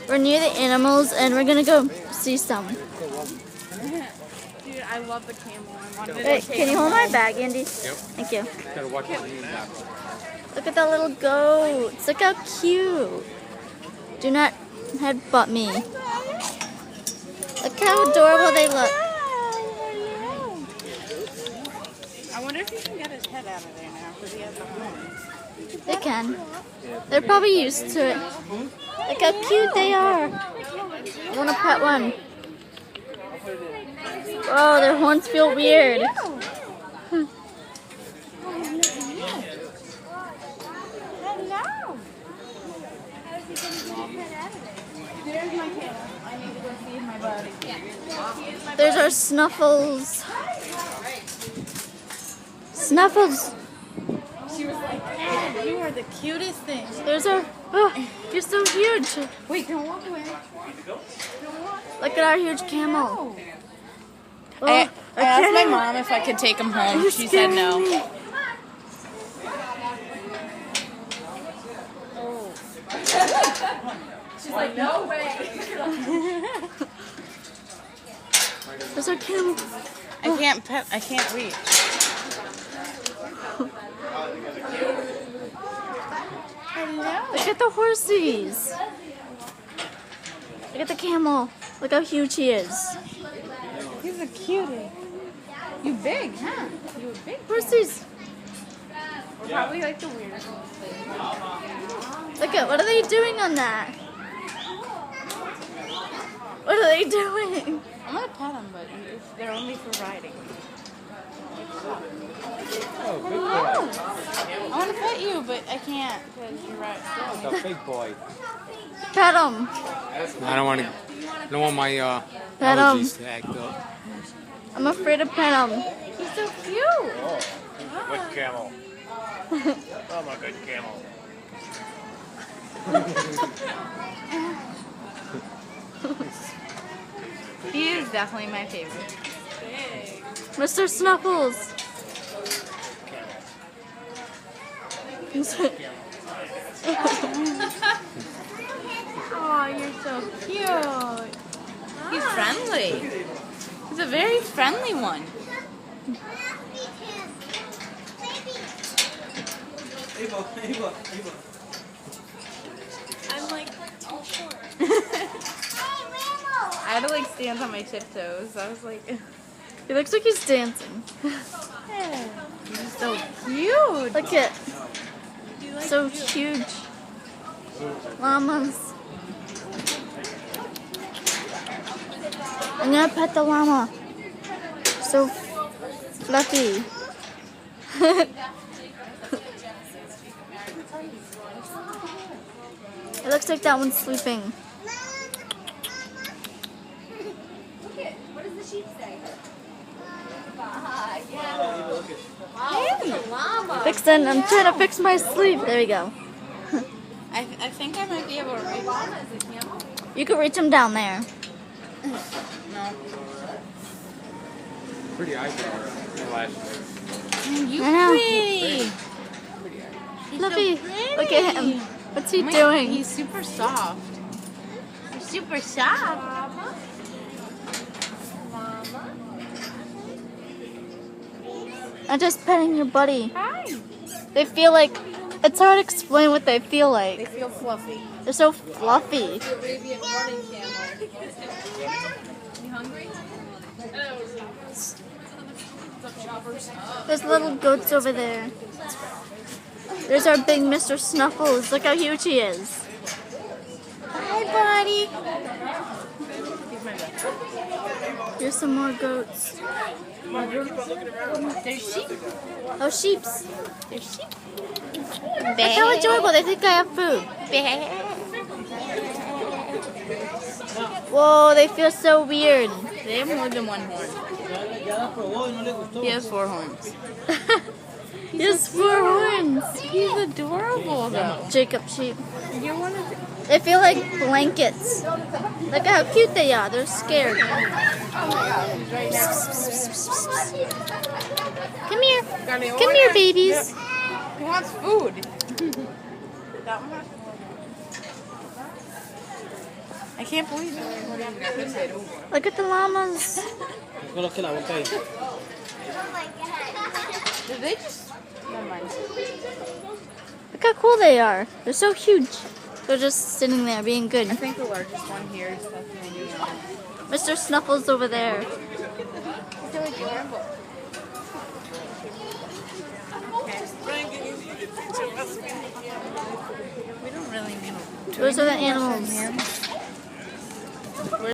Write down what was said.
We're near the animals and we're gonna go see some. Dude, I love the camel. I wanted to Wait, take can you him hold my home. bag, Andy? Yep. Thank you. Gotta watch what you got. Look at that little goats. Look how cute. Do not headbutt me. Look how adorable they look. I wonder if you can get his head out of there now because he has the horns. They can. They're probably used to it. Look how cute they are. I want to pet one. Oh, their horns feel weird. There's my camel. I need to go feed my buddy. There's our Snuffles. Snuffles. She was like, "Dad, you are the cutest thing." There's our. Oh, you're so huge. Wait, don't walk away. Look at our huge camel. Oh, I asked my camel. mom if I could take him home. You're She said no. scaring me. She's like, no way. There's our camel. I can't reach. Look at the horsies. Look at the camel. Look how huge he is. He's a cutie. You big, huh? You a big Horsies. We're probably like the weirdest thing. Look at, what are they doing on that? What are they doing? I'm gonna pet them, but they're only for riding. Oh, big boy. I want to pet you, but I can't because you're right. The big boy. Pet him. I don't want to. Don't want my Pet him. allergies to act up. I'm afraid to pet him. He's so cute. Good camel. I'm a good camel. He is definitely my favorite. Mr. Snuffles. Oh, you're so cute. He's friendly. He's a very friendly one. I'm like too short. I had to like stand on my tiptoes. I was like, He looks like he's dancing. he's so cute. Look at, so huge. Llamas. I'm gonna pet the llama. So fluffy. It looks like that one's sleeping. What does the sheep say? Fixin', I'm trying to fix my sleep. There we go. I think I might be able to reach. You can reach him down there. No. Pretty eyebrows. You I know. pretty. Fluffy, pretty. look at him. What's he Oh my- doing? He's super soft. He's super soft. I'm just petting your buddy. Hi. They feel like, it's hard to explain what they feel They like. feel fluffy. They're so fluffy. Arabian running camel. You hungry? There's little goats over there. There's our big Mr. Snuffles. Look how huge he is. Hi, buddy. Here's some more goats. There's sheep. Oh, sheeps. There's sheep. Look how adorable. They think I have food. Whoa, they feel so weird. They have more than one horn. He has 4 horns. He has 4 horns. He's adorable, though. Jacob sheep. You're one of the... They feel like blankets. Look how cute they are. They're scared. Come here. Come here, babies. He wants food. That one has I can't believe it. Look at the llamas. Did they just... Never mind. Look how cool they are. They're so huge. They're just sitting there being I good. think the largest one here is definitely Mr. Snuffles over there. It's really adorable. We don't really need Those are the animals.